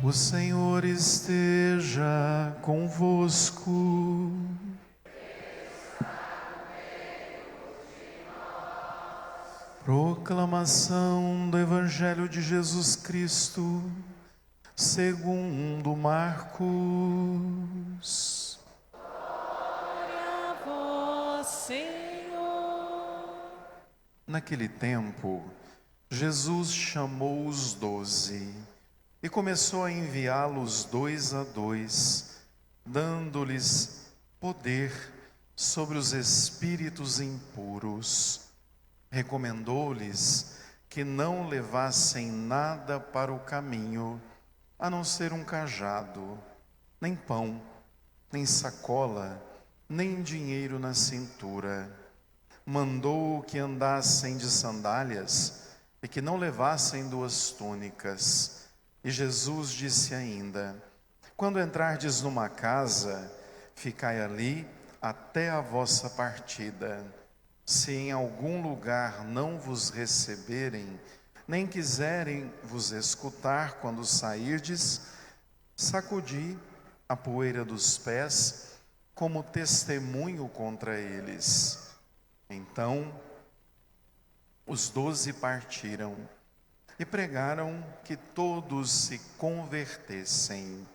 O Senhor esteja convosco. Proclamação do Evangelho de Jesus Cristo, segundo Marcos. Glória a vós, Senhor. Naquele tempo, Jesus chamou os 12 e começou a enviá-los 2 a 2, dando-lhes poder sobre os espíritos impuros. Recomendou-lhes que não levassem nada para o caminho, a não ser um cajado, nem pão, nem sacola, nem dinheiro na cintura. Mandou que andassem de sandálias e que não levassem 2 túnicas. E Jesus disse ainda: quando entrardes numa casa, ficai ali até a vossa partida. Se em algum lugar não vos receberem, nem quiserem vos escutar quando sairdes, sacudi a poeira dos pés como testemunho contra eles. Então, os 12 partiram e pregaram que todos se convertessem.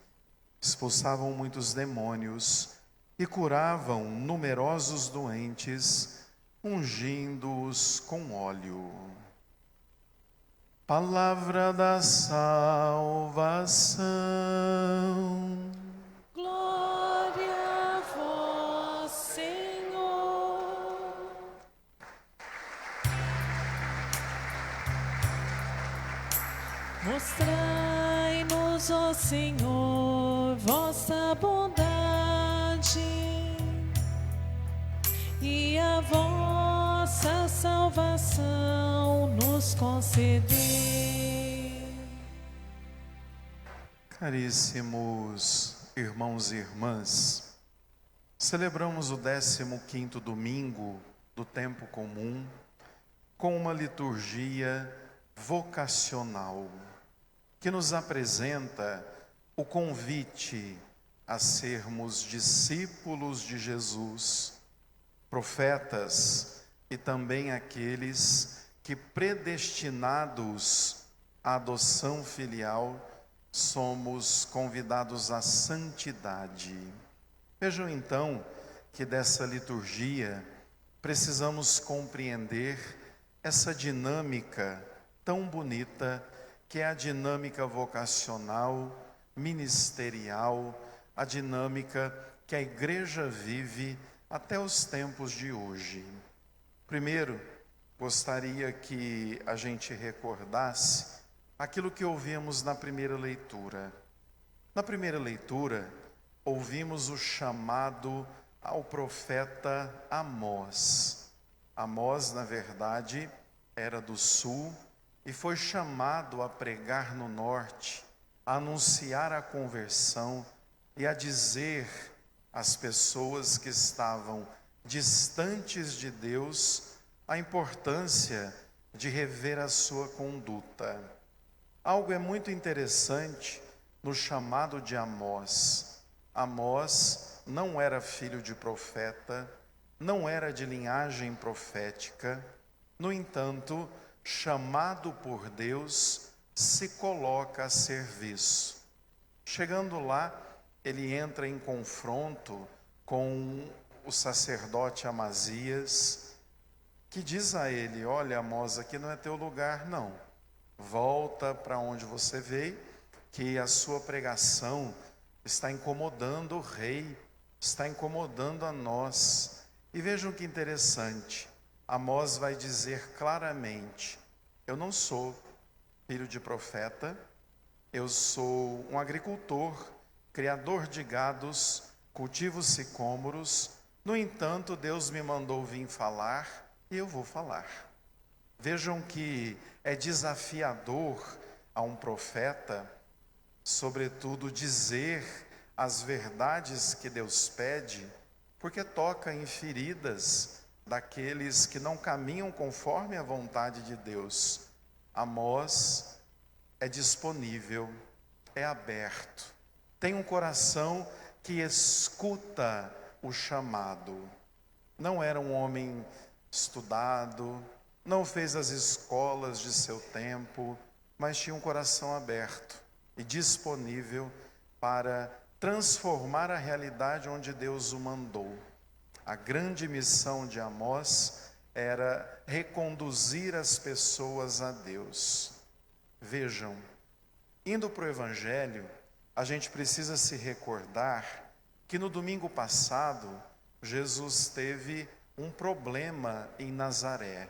Expulsavam muitos demônios e curavam numerosos doentes, ungindo-os com óleo. Palavra da salvação. Glória a vós, Senhor. Mostrai-nos, ó Senhor, vossa bondade e a vossa salvação nos concedei. Caríssimos irmãos e irmãs, celebramos o 15º domingo do tempo comum com uma liturgia vocacional que nos apresenta o convite a sermos discípulos de Jesus, profetas e também aqueles que, predestinados à adoção filial, somos convidados à santidade. Vejam então que dessa liturgia precisamos compreender essa dinâmica tão bonita que é a dinâmica vocacional, ministerial, a dinâmica que a igreja vive até os tempos de hoje. Primeiro, gostaria que a gente recordasse aquilo que ouvimos na primeira leitura. Na primeira leitura, ouvimos o chamado ao profeta Amós. Amós, na verdade, era do sul e foi chamado a pregar no norte, a anunciar a conversão e a dizer às pessoas que estavam distantes de Deus a importância de rever a sua conduta. Algo é muito interessante no chamado de Amós. Amós não era filho de profeta, não era de linhagem profética, no entanto, chamado por Deus, se coloca a serviço. Chegando lá, ele entra em confronto com o sacerdote Amazias, que diz a ele: olha, Amós, aqui não é teu lugar, não. Volta para onde você veio, que a sua pregação está incomodando o rei, está incomodando a nós. E vejam que interessante, Amós vai dizer claramente: eu não sou filho de profeta, eu sou um agricultor, criador de gados, cultivo sicômoros. No entanto, Deus me mandou vir falar e eu vou falar. Vejam que é desafiador a um profeta, sobretudo, dizer as verdades que Deus pede, porque toca em feridas daqueles que não caminham conforme a vontade de Deus. Amós é disponível, é aberto, tem um coração que escuta o chamado. Não era um homem estudado, não fez as escolas de seu tempo, mas tinha um coração aberto e disponível para transformar a realidade onde Deus o mandou. A grande missão de Amós era reconduzir as pessoas a Deus. Vejam, indo para o Evangelho, a gente precisa se recordar que no domingo passado, Jesus teve um problema em Nazaré.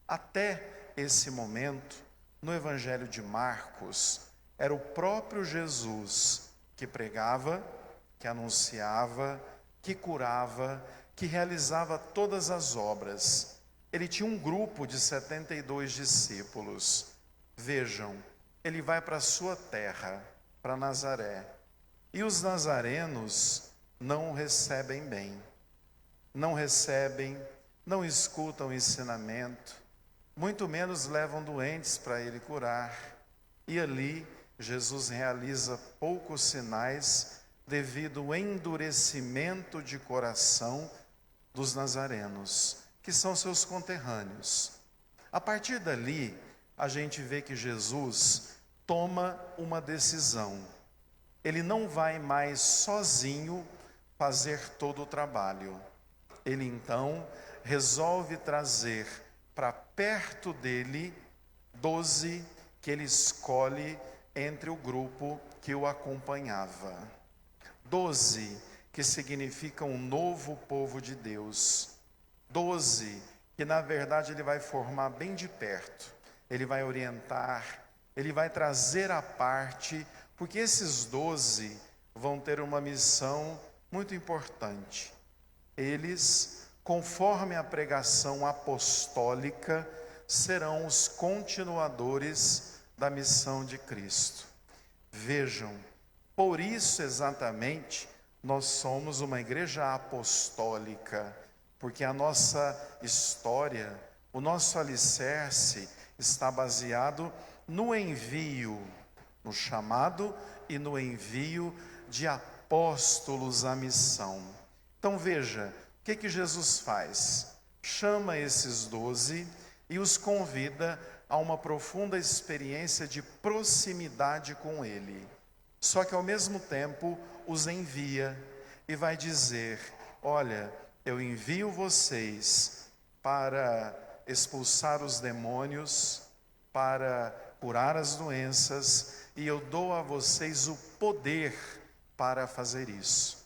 Até esse momento, no Evangelho de Marcos, era o próprio Jesus que pregava, que anunciava, que curava, que realizava todas as obras. Ele tinha um grupo de 72 discípulos. Vejam, ele vai para a sua terra, para Nazaré. E os nazarenos não o recebem bem. Não recebem, não escutam o ensinamento, muito menos levam doentes para ele curar. E ali Jesus realiza poucos sinais devido ao endurecimento de coração dos nazarenos, que são seus conterrâneos. A partir dali, a gente vê que Jesus toma uma decisão. Ele não vai mais sozinho fazer todo o trabalho. Ele então resolve trazer para perto dele 12 que ele escolhe entre o grupo que o acompanhava. 12 que significam um novo povo de Deus. 12 que na verdade ele vai formar bem de perto. Ele vai orientar, ele vai trazer à parte, porque esses 12 vão ter uma missão muito importante. Eles, conforme a pregação apostólica, serão os continuadores da missão de Cristo. Vejam, por isso exatamente nós somos uma igreja apostólica, porque a nossa história, o nosso alicerce está baseado no envio, no chamado e no envio de apóstolos à missão. Então veja, o que Jesus faz? Chama esses 12 e os convida a uma profunda experiência de proximidade com ele. Só que ao mesmo tempo os envia e vai dizer: olha, eu envio vocês para expulsar os demônios, para curar as doenças, e eu dou a vocês o poder para fazer isso.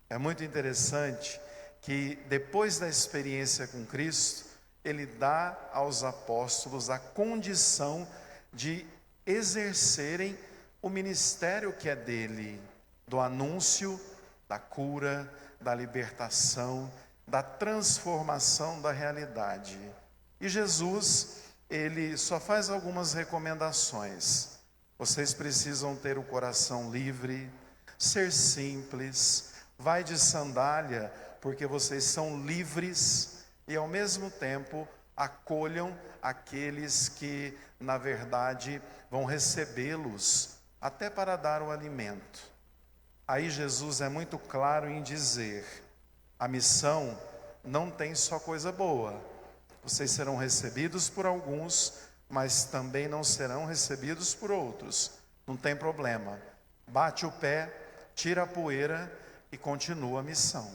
É muito interessante que depois da experiência com Cristo, ele dá aos apóstolos a condição de exercerem o ministério que é dele, do anúncio, da cura, da libertação, da transformação da realidade. E Jesus, ele só faz algumas recomendações. Vocês precisam ter o coração livre, ser simples, vai de sandália, porque vocês são livres, e ao mesmo tempo acolham aqueles que, na verdade, vão recebê-los, até para dar o alimento. Aí Jesus é muito claro em dizer: a missão não tem só coisa boa. Vocês serão recebidos por alguns, mas também não serão recebidos por outros. Não tem problema. Bate o pé, tira a poeira e continua a missão.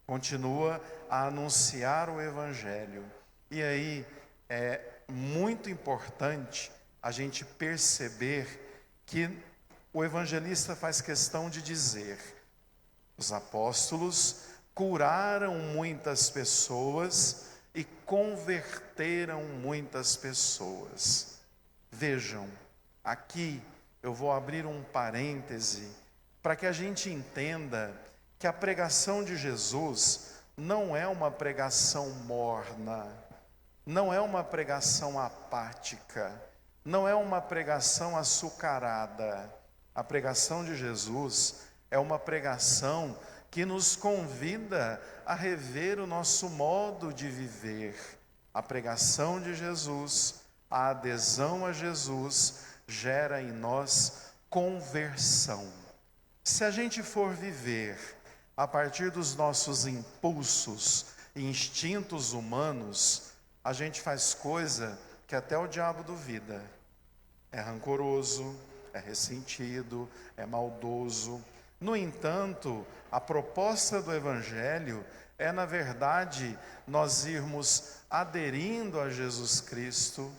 Continua a anunciar o Evangelho. E aí é muito importante a gente perceber que o evangelista faz questão de dizer: os apóstolos curaram muitas pessoas e converteram muitas pessoas. Vejam, aqui eu vou abrir um parêntese para que a gente entenda que a pregação de Jesus não é uma pregação morna, não é uma pregação apática, não é uma pregação açucarada. A pregação de Jesus é uma pregação que nos convida a rever o nosso modo de viver. A pregação de Jesus, a adesão a Jesus, gera em nós conversão. Se a gente for viver a partir dos nossos impulsos e instintos humanos, a gente faz coisa que até o diabo duvida. É rancoroso, é ressentido, é maldoso. No entanto, a proposta do Evangelho é, na verdade, nós irmos aderindo a Jesus Cristo,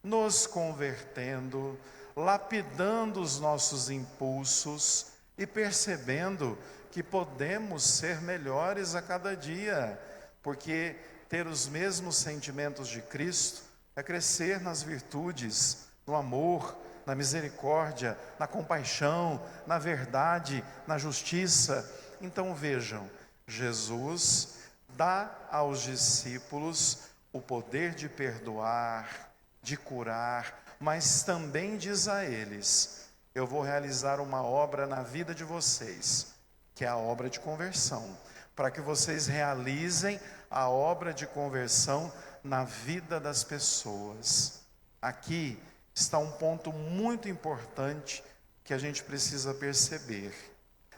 nos convertendo, lapidando os nossos impulsos e percebendo que podemos ser melhores a cada dia, porque ter os mesmos sentimentos de Cristo é crescer nas virtudes, no amor, na misericórdia, na compaixão, na verdade, na justiça. Então vejam, Jesus dá aos discípulos o poder de perdoar, de curar, mas também diz a eles: eu vou realizar uma obra na vida de vocês, que é a obra de conversão, para que vocês realizem a obra de conversão na vida das pessoas. Aqui está um ponto muito importante que a gente precisa perceber.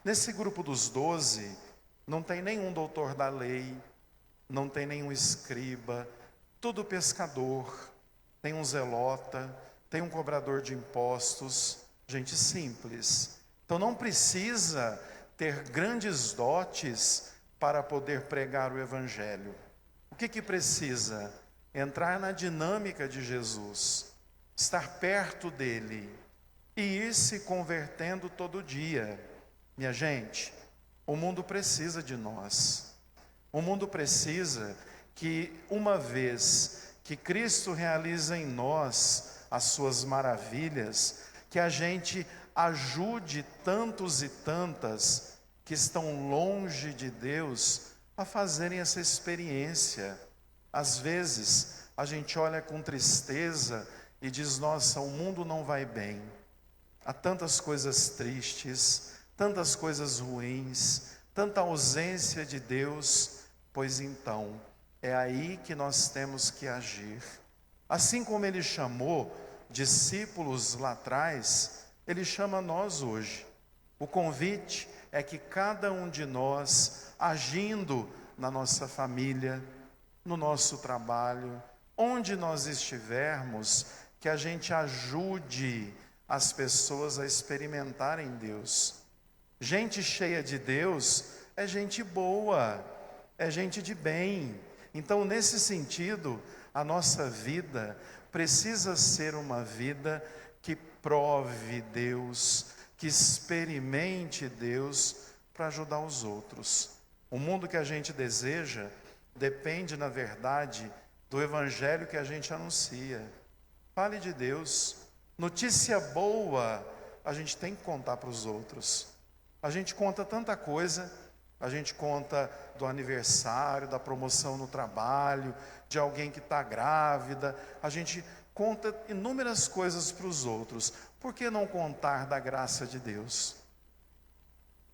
Nesse grupo dos 12, não tem nenhum doutor da lei, não tem nenhum escriba, tudo pescador, tem um zelota, tem um cobrador de impostos, gente simples. Então não precisa ter grandes dotes para poder pregar o Evangelho. O que precisa? Entrar na dinâmica de Jesus, estar perto dele e ir se convertendo todo dia. Minha gente, o mundo precisa de nós. O mundo precisa que, uma vez que Cristo realiza em nós as suas maravilhas, que a gente ajude tantos e tantas que estão longe de Deus a fazerem essa experiência. Às vezes, a gente olha com tristeza e diz: nossa, o mundo não vai bem. Há tantas coisas tristes, tantas coisas ruins, tanta ausência de Deus. Pois então, é aí que nós temos que agir. Assim como Ele chamou discípulos lá atrás, Ele chama nós hoje. O convite é que cada um de nós, agindo na nossa família, no nosso trabalho, onde nós estivermos, que a gente ajude as pessoas a experimentarem Deus. Gente cheia de Deus é gente boa, é gente de bem. Então, nesse sentido, a nossa vida precisa ser uma vida que prove Deus, que experimente Deus para ajudar os outros. O mundo que a gente deseja depende, na verdade, do Evangelho que a gente anuncia. Fale de Deus. Notícia boa a gente tem que contar para os outros. A gente conta tanta coisa, a gente conta do aniversário, da promoção no trabalho, de alguém que está grávida, a gente conta inúmeras coisas para os outros. Por que não contar da graça de Deus?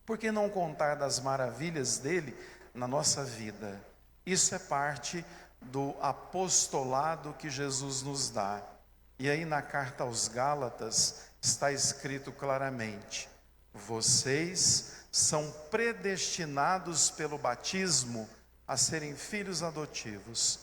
Por que não contar das maravilhas dele na nossa vida? Isso é parte do apostolado que Jesus nos dá. E aí na carta aos Gálatas está escrito claramente: vocês são predestinados pelo batismo a serem filhos adotivos,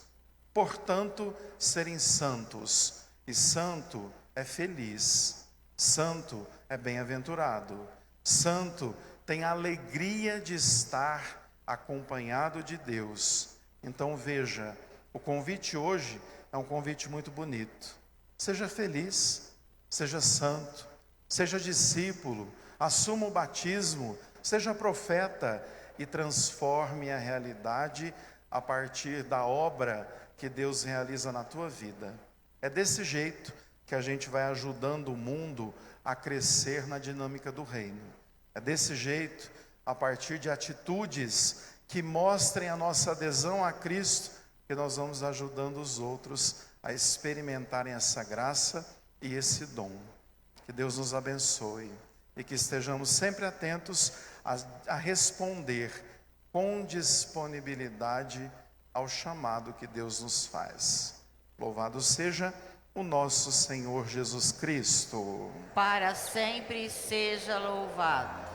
portanto, serem santos. E santo é feliz, santo é bem-aventurado, santo tem a alegria de estar acompanhado de Deus. Então veja, o convite hoje é um convite muito bonito. Seja feliz, seja santo, seja discípulo, assuma o batismo, seja profeta e transforme a realidade a partir da obra que Deus realiza na tua vida. É desse jeito que a gente vai ajudando o mundo a crescer na dinâmica do reino. É desse jeito, a partir de atitudes que mostrem a nossa adesão a Cristo, que nós vamos ajudando os outros a experimentarem essa graça e esse dom. Que Deus nos abençoe e que estejamos sempre atentos a responder com disponibilidade ao chamado que Deus nos faz. Louvado seja o nosso Senhor Jesus Cristo. Para sempre seja louvado.